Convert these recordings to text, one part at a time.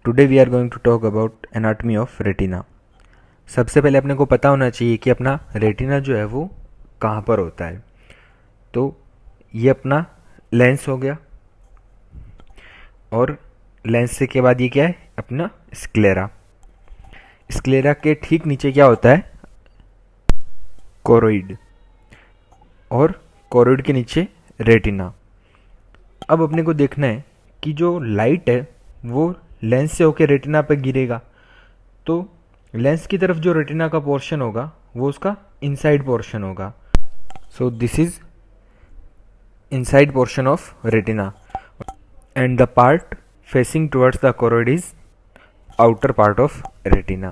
Today we are going to talk about anatomy of retina. सबसे पहले अपने को पता होना चाहिए कि अपना रेटिना जो है वो कहाँ पर होता है। तो ये अपना लेंस हो गया, और लेंस से के बाद ये क्या है, अपना स्क्लेरा। स्क्लेरा के ठीक नीचे क्या होता है, कोरोइड, और कोरोइड के नीचे रेटिना। अब अपने को देखना है कि जो लाइट है वो लेंस से होकर रेटिना पर गिरेगा, तो लेंस की तरफ जो रेटिना का पोर्शन होगा वो उसका इनसाइड पोर्शन होगा। So this is inside portion of retina, and the part facing towards the choroid is outer part of retina.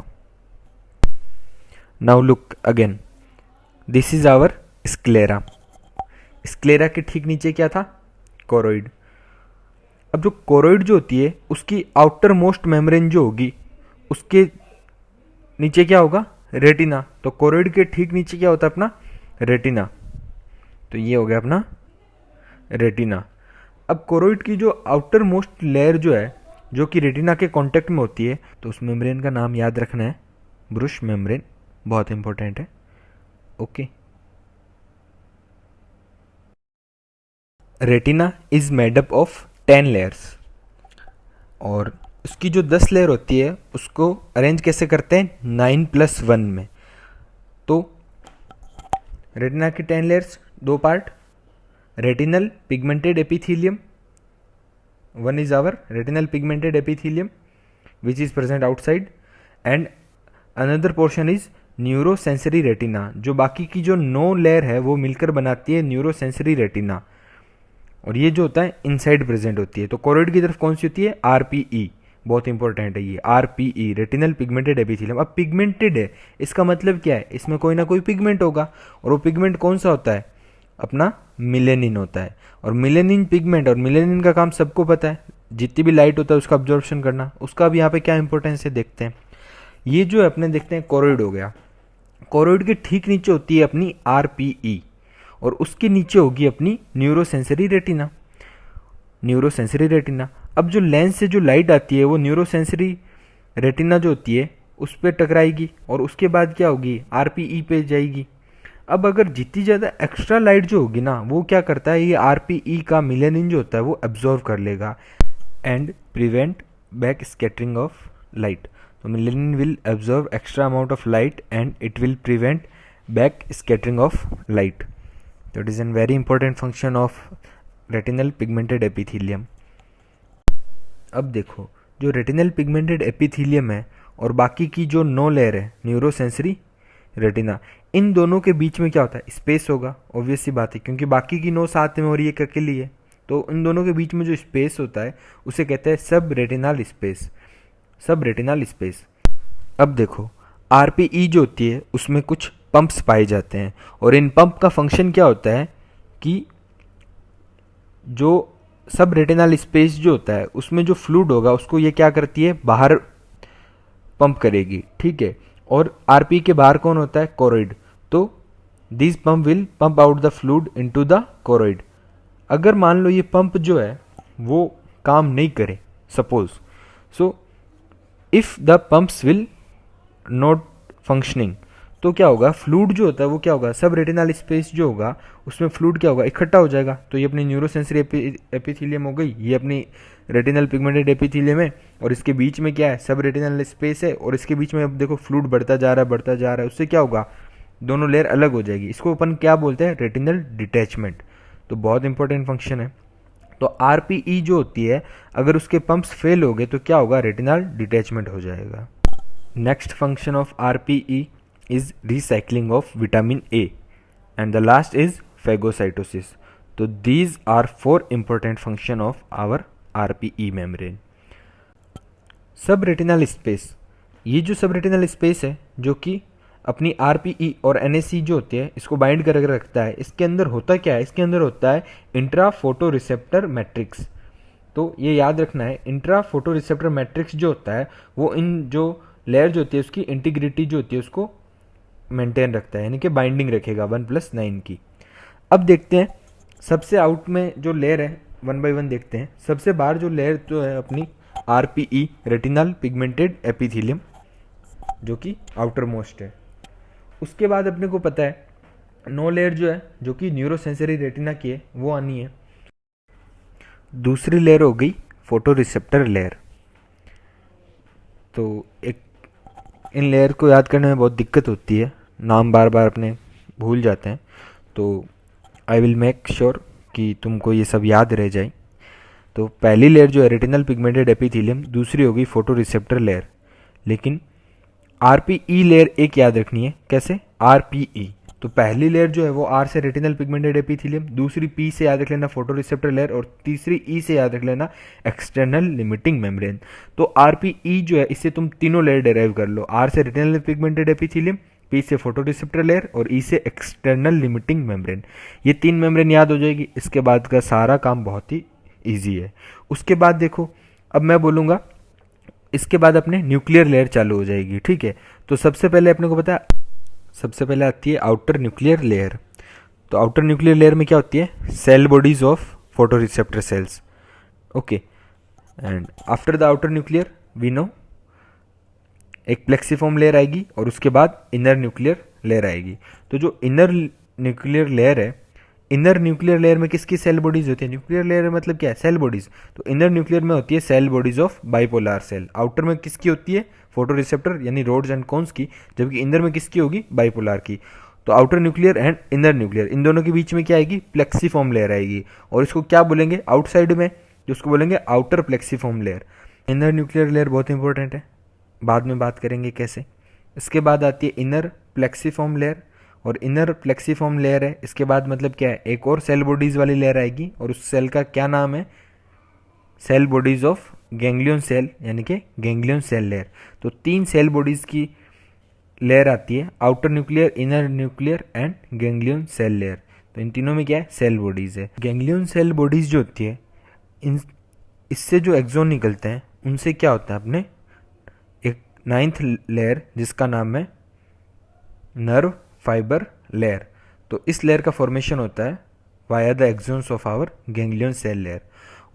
Now look again, this is our sclera. Sclera के ठीक नीचे क्या था, कोरोइड। अब जो कोरोइड जो होती है उसकी आउटर मोस्ट मेम्ब्रेन जो होगी उसके नीचे क्या होगा, रेटिना। तो कोरोइड के ठीक नीचे क्या होता है, अपना रेटिना। तो ये हो गया अपना रेटिना। अब कोरोइड की जो आउटर मोस्ट लेयर जो है, जो कि रेटिना के कांटेक्ट में होती है, तो उस मेम्ब्रेन का नाम याद रखना है, ब्रुश मेम्ब्रेन, बहुत इंपॉर्टेंट है। Okay. Retina is made up of 10 layers, और उसकी जो 10 लेयर होती है उसको अरेंज कैसे करते हैं, 9+1 में। तो रेटिना की 10 लेयर्स, दो part, retinal pigmented epithelium. One is our retinal pigmented epithelium which is present outside, and another portion is neurosensory retina. जो बाकी की जो 9 लेयर है वो मिलकर बनाती है न्यूरोसेंसरी रेटिना, और ये जो होता है इनसाइड प्रेजेंट होती है। तो कोरोइड की तरफ कौन सी होती है, आरपीई, बहुत इंपॉर्टेंट है ये आरपीई, रेटिनल पिगमेंटेड एपिथेलियम। अब पिगमेंटेड है, इसका मतलब क्या है, इसमें कोई ना कोई पिगमेंट होगा, और वो पिगमेंट कौन सा होता है, अपना मिलेनिन होता है। और मिलेनिन पिगमेंट, और मिलेनिन का काम सबको पता है, जितनी भी लाइट होता है उसका अब्जॉर्प्शन करना। उसका भी यहाँ पे क्या इंपॉर्टेंस है देखते हैं। ये जो है अपने देखते हैं कोरोइड हो गया, कोरोइड के ठीक नीचे होती है अपनी आरपीई, और उसके नीचे होगी अपनी न्यूरोसेंसरी रेटिना। Neurosensory retina. अब जो लेंस से जो लाइट आती है वो न्यूरोसेंसरी रेटिना जो होती है उस पर टकराएगी, और उसके बाद क्या होगी, आरपीई पे जाएगी। अब अगर जितनी ज़्यादा एक्स्ट्रा लाइट जो होगी ना, वो क्या करता है, ये आरपीई का मिलेनिन जो होता है वो एब्जॉर्व कर लेगा and prevent back scattering of light. तो melanin will absorb extra amount of light and it will prevent back scattering of light. तो it is an very important function of retinal pigmented epithelium. अब देखो, जो retinal pigmented epithelium है और बाकी की जो 9 लेयर है न्यूरोसेंसरी रेटिना, इन दोनों के बीच में क्या होता है, स्पेस होगा। ऑब्वियस सी बात है, क्योंकि बाकी की 9 साथ में और ये अकेली है, तो इन दोनों के बीच में जो स्पेस होता है उसे कहते हैं सब रेटिनल स्पेस, सब रेटिनल स्पेस। अब देखो, आरपीई जो होती है उसमें कुछ पंप्स पाए जाते हैं, और इन पंप का फंक्शन क्या होता है कि जो सब रेटिनल स्पेस जो होता है उसमें जो फ्लूइड होगा उसको ये क्या करती है, बाहर पंप करेगी, ठीक है। और आरपी के बाहर कौन होता है, कोरोइड। तो this pump will pump out the fluid into the choroid. अगर मान लो ये पंप जो है वो काम नहीं करे, suppose, so if the pumps will not functioning, तो क्या होगा, फ्लूइड जो होता है वो क्या होगा, सब रेटिनल स्पेस जो होगा उसमें फ्लूइड क्या होगा, इकट्ठा हो जाएगा। तो ये अपनी न्यूरोसेंसरी एपिथेलियम हो गई, ये अपनी रेटिनल पिगमेंटेड एपिथेलियम है, और इसके बीच में क्या है, सब रेटिनल स्पेस है, और इसके बीच में अब देखो फ्लूइड बढ़ता जा रहा है, बढ़ता जा रहा है। उससे क्या होगा, दोनों लेयर अलग हो जाएगी। इसको अपन क्या बोलते हैं, रेटिनल डिटैचमेंट। तो बहुत इंपॉर्टेंट फंक्शन है। तो आरपीई जो होती है, अगर उसके पंप्स फेल हो गए तो क्या होगा, रेटिनल डिटैचमेंट हो जाएगा। Next function of RPE is recycling of vitamin A, and the last is phagocytosis. So these are 4 important function of our RPE membrane. सब रेटिनल स्पेस, ये जो सब रेटिनल स्पेस है जो कि अपनी आरपीई और एनएसी जो होती है इसको बाइंड कर रखता है, इसके अंदर होता क्या है, इसके अंदर होता है इंट्रा फोटो रिसेप्टर मैट्रिक्स। तो ये याद रखना है, इंट्रा फोटो रिसेप्टर मैट्रिक्स जो होता है वो इन जो लेयर जो होती है उसकी इंटीग्रिटी जो होती है उसको मेंटेन रखता है, यानी कि बाइंडिंग रखेगा 1+9 की। अब देखते हैं सबसे आउट में जो लेयर है, 1 बाय 1 देखते हैं। सबसे बाहर जो लेयर जो है अपनी RPE रेटिनल पिगमेंटेड एपिथेलियम, जो कि आउटर मोस्ट है। उसके बाद अपने को पता है 9 लेयर जो है, जो कि न्यूरोसेंसरी रेटिना की है, वो आनी है। दूसरी लेयर हो गई फोटो रिसेप्टर लेयर। तो एक इन लेयर को याद करने में बहुत दिक्कत होती है, नाम बार बार अपने भूल जाते हैं, तो आई विल मेक श्योर कि तुमको ये सब याद रह जाए। तो पहली लेयर जो है रेटिनल पिगमेंटेड एपिथेलियम, दूसरी होगी फोटो रिसेप्टर लेयर। लेकिन RPE लेयर एक याद रखनी है। कैसे? RPE। तो पहली लेयर जो है वो R से रेटिनल पिगमेंटेड एपिथेलियम, दूसरी P से याद रख लेना फोटो रिसेप्टर लेयर, और तीसरी E से याद रख लेना एक्सटर्नल लिमिटिंग मेम्ब्रेन। तो RPE जो है, इससे तुम तीनों लेयर डेराइव कर लो। R से रेटिनल पिगमेंटेड एपिथेलियम, P से फोटो रिसेप्टर लेयर और E से एक्सटर्नल लिमिटिंग मेम्ब्रेन। ये 3 मेम्ब्रेन याद हो जाएगी। इसके बाद का सारा काम बहुत ही ईजी है। उसके बाद देखो, अब मैं बोलूँगा, इसके बाद अपने न्यूक्लियर लेयर चालू हो जाएगी। ठीक है, तो सबसे पहले अपने को पता है, सबसे पहले आती है आउटर न्यूक्लियर लेयर। तो आउटर न्यूक्लियर लेयर में क्या होती है? Cell bodies of photoreceptor cells. Okay, and after the outer nuclear we know एक प्लेक्सीफॉर्म लेयर आएगी और उसके बाद इनर न्यूक्लियर लेयर आएगी। तो जो इनर न्यूक्लियर लेयर है, इनर न्यूक्लियर लेयर में किसकी सेल बॉडीज होती है? न्यूक्लियर लेयर मतलब क्या है? Cell bodies. तो इनर न्यूक्लियर में होती है cell bodies of bipolar cell. Outer में किसकी होती है? फोटो रिसेप्टर यानी रोड्स एंड कोन्स की, जबकि इंदर में किसकी होगी? बाइपोलर की। तो outer nuclear and inner nuclear, इन दोनों के बीच में क्या आएगी? प्लेक्सीफॉर्म लेयर आएगी। और इसको क्या बोलेंगे? आउटसाइड में उसको बोलेंगे outer plexiform layer. Inner nuclear layer बहुत इंपॉर्टेंट है, बाद में बात करेंगे कैसे। इसके बाद आती है इनर प्लेक्सीफॉर्म लेयर, और इनर प्लेक्सीफॉर्म लेयर है, इसके बाद मतलब क्या है? एक और सेल बॉडीज वाली लेयर आएगी, और उस सेल का क्या नाम है? Cell bodies of ganglion cell, यानी कि गैंग्लियन सेल लेयर। तो 3 सेल बॉडीज की लेयर आती है, outer nuclear, inner nuclear and ganglion cell layer. तो इन तीनों में क्या है? सेल बॉडीज है। गैंग्लियन सेल बॉडीज जो होती है, इन इससे जो एक्सोन निकलते हैं उनसे क्या होता है? अपने एक 9th लेयर जिसका नाम है नर्व फाइबर लेयर। तो इस लेयर का फॉर्मेशन होता है via the axons of our ganglion cell layer.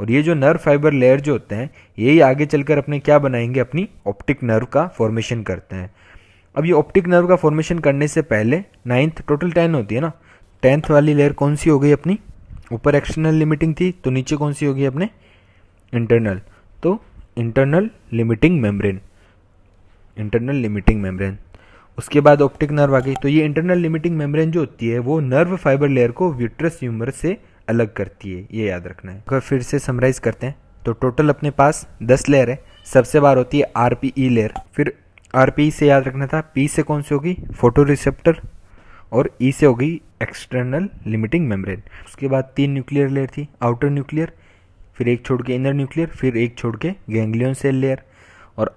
और ये जो नर्व फाइबर लेयर जो होते हैं, यही आगे चलकर अपने क्या बनाएंगे? अपनी ऑप्टिक नर्व का फॉर्मेशन करते हैं। अब ये ऑप्टिक नर्व का फॉर्मेशन करने से पहले 9th, टोटल 10 होती है ना, 10th वाली लेयर कौन सी हो गई अपनी? ऊपर एक्सटर्नल लिमिटिंग थी, तो नीचे कौन सी होगी अपने? इंटरनल। तो internal limiting membrane, internal limiting membrane. उसके बाद ऑप्टिक नर्व आ गई। तो ये इंटरनल लिमिटिंग मेम्ब्रेन जो होती है, वो नर्व फाइबर लेयर को विट्रस ह्यूमरस से अलग करती है, ये याद रखना है। अगर फिर से समराइज करते हैं, तो टोटल अपने पास 10 लेयर है। सबसे बार होती है RPE लेयर, फिर RPE से याद रखना था, P से कौन सी होगी? फोटो रिसेप्टर, और E से होगी एक्सटर्नल लिमिटिंग मेम्ब्रेन। उसके बाद 3 न्यूक्लियर लेयर थी, आउटर न्यूक्लियर, फिर एक छोड़ के इनर न्यूक्लियर, फिर एक छोड़ के गैंग्लियन सेल लेयर। और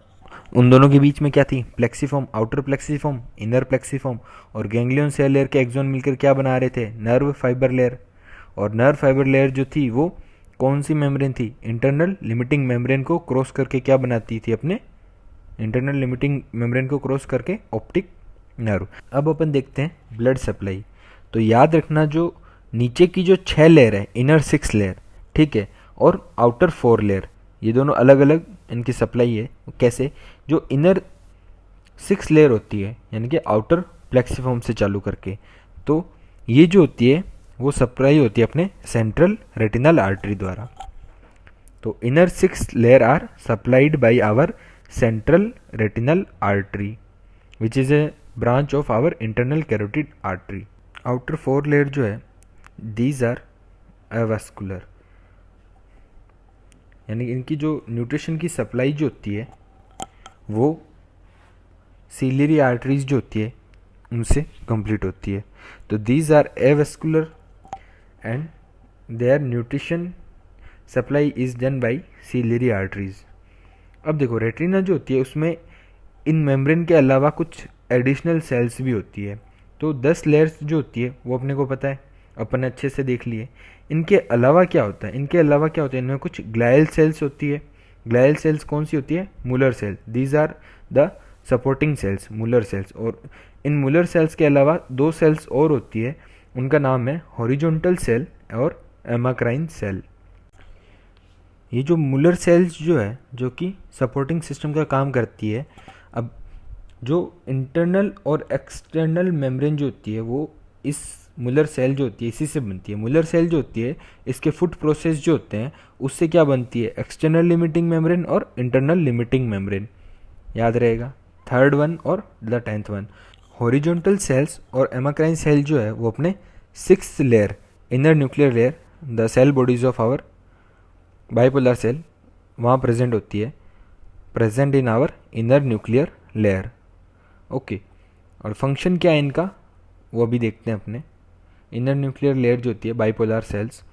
उन दोनों के बीच में क्या थी? Plexiform, outer plexiform, inner plexiform. और गैंग्लियन सेल लेयर के एक्सोन मिलकर क्या बना रहे थे? Nerve fibre layer. और नर्व फाइबर लेयर जो थी वो कौन सी मेम्ब्रेन थी? इंटरनल लिमिटिंग मेम्ब्रेन को क्रॉस करके क्या बनाती थी? अपने इंटरनल लिमिटिंग मेम्ब्रेन को क्रॉस करके ऑप्टिक नर्व। अब अपन देखते हैं ब्लड सप्लाई। तो याद रखना, जो नीचे की जो 6 लेयर है, इनर 6 लेयर, ठीक है, और आउटर 4 लेयर, ये दोनों अलग अलग इनकी सप्लाई है। कैसे? जो इनर 6 लेयर होती है, यानी कि आउटर प्लेक्सीफॉर्म से चालू करके, तो ये जो होती है वो सप्लाई होती है अपने सेंट्रल रेटिनल आर्टरी द्वारा। तो inner 6 layer are supplied by our central retinal artery which is a branch of our internal carotid artery. Outer 4 layer जो है, दीज आर अवेस्कुलर, यानी इनकी जो न्यूट्रिशन की सप्लाई जो होती है वो सीलियरी आर्टरीज जो होती है उनसे कंप्लीट होती है। तो these are avascular and their nutrition supply is done by ciliary arteries. अब देखो, रेटिना जो होती है उसमें इन मेम्ब्रेन के अलावा कुछ एडिशनल सेल्स भी होती है। तो 10 लेयर्स जो होती है वो अपने को पता है, अपन अच्छे से देख लिए। इनके अलावा क्या होता है? इनके अलावा क्या होता है? इनमें कुछ ग्लायल सेल्स होती है। ग्लायल सेल्स कौन सी होती है? Muller cell. These are the supporting cells, Muller cells. और इन मूलर सेल्स के अलावा 2 सेल्स और होती है, उनका नाम है हॉरिजॉन्टल सेल और एमाक्राइन सेल। ये जो मुलर सेल्स जो है, जो कि सपोर्टिंग सिस्टम का काम करती है। अब जो इंटरनल और एक्सटर्नल मेम्ब्रेन जो होती है वो इस मुलर सेल जो होती है इसी से बनती है। मुलर सेल जो होती है इसके फुट प्रोसेस जो होते हैं उससे क्या बनती है, एक्सटर्नल लिमिटिंग मेम्ब्रेन और इंटरनल लिमिटिंग मेम्ब्रेन, याद रहेगा, थर्ड वन और the 10th one. Horizontal cells और एमाक्राइन सेल जो है वो अपने 6th layer, inner nuclear layer, the cell bodies of our bipolar cell, वहाँ प्रेजेंट होती है, present in our inner nuclear layer. Okay, और फंक्शन क्या है इनका वो अभी देखते हैं अपने। इनर न्यूक्लियर लेयर जो होती है बाइपोलर सेल्स,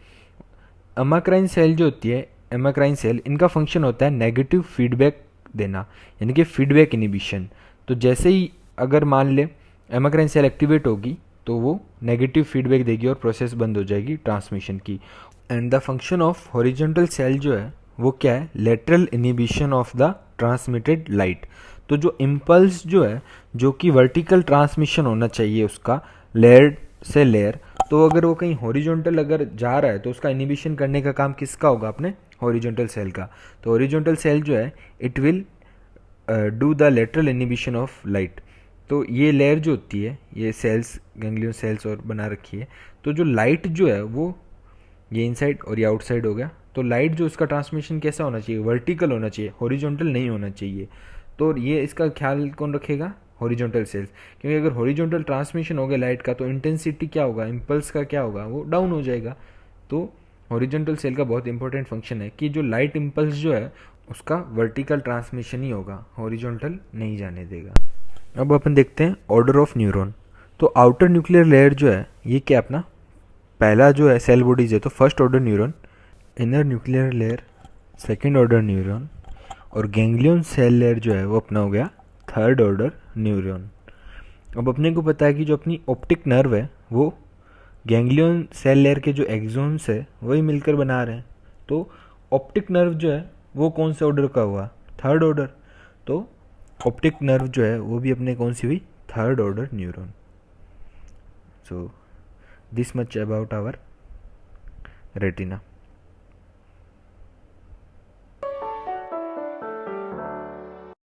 एमाक्राइन सेल जो होती है, एमाक्राइन सेल, इनका फंक्शन होता है नेगेटिव फीडबैक देना, यानी कि फीडबैक इनिबिशन। तो जैसे ही अगर मान ले एमाक्राइन सेल एक्टिवेट होगी तो वो नेगेटिव फीडबैक देगी और प्रोसेस बंद हो जाएगी ट्रांसमिशन की। And the function of horizontal cell जो है वो क्या है, lateral inhibition of the transmitted light. तो जो इम्पल्स जो है, जो कि वर्टिकल ट्रांसमिशन होना चाहिए उसका लेयर से लेयर, तो अगर वो कहीं हॉरिजॉन्टल अगर जा रहा है तो उसका इनिबिशन करने का काम किसका होगा, अपने हॉरिजॉन्टल सेल का। तो हॉरिजॉन्टल सेल जो है it will do the lateral inhibition of light. तो ये लेयर जो होती है, ये सेल्स, गैंग्लियन सेल्स और बना रखी है, तो जो लाइट जो है वो ये इनसाइड और ये आउटसाइड हो गया। तो लाइट जो उसका ट्रांसमिशन कैसा होना चाहिए, वर्टिकल होना चाहिए, हॉरिजॉन्टल नहीं होना चाहिए। तो ये इसका ख्याल कौन रखेगा, हॉरिजॉन्टल सेल्स, क्योंकि अगर हॉरिजॉन्टल ट्रांसमिशन हो गया लाइट का तो इंटेंसिटी क्या होगा, इम्पल्स का क्या होगा, वो डाउन हो जाएगा। तो हॉरिजॉन्टल सेल का बहुत इंपॉर्टेंट फंक्शन है कि जो लाइट इम्पल्स जो है उसका वर्टिकल ट्रांसमिशन ही होगा, हॉरिजॉन्टल नहीं जाने देगा। अब अपन देखते हैं ऑर्डर ऑफ न्यूरॉन। तो आउटर न्यूक्लियर लेयर जो है ये क्या अपना पहला जो है सेल बॉडीज है, तो first order neuron, inner nuclear layer second order neuron, और गैंग्लियन सेल लेयर जो है वो अपना हो गया थर्ड ऑर्डर न्यूरॉन। अब अपने को पता है कि जो अपनी ऑप्टिक नर्व है वो गैंग्लियन सेल लेयर के जो एक्सोन्स है वही मिलकर बना रहे हैं। तो ऑप्टिक नर्व जो है वो कौन से ऑर्डर का हुआ, थर्ड ऑर्डर। तो ऑप्टिक नर्व जो है वो भी अपने कौन सी हुई, third order neuron. So this much about our retina.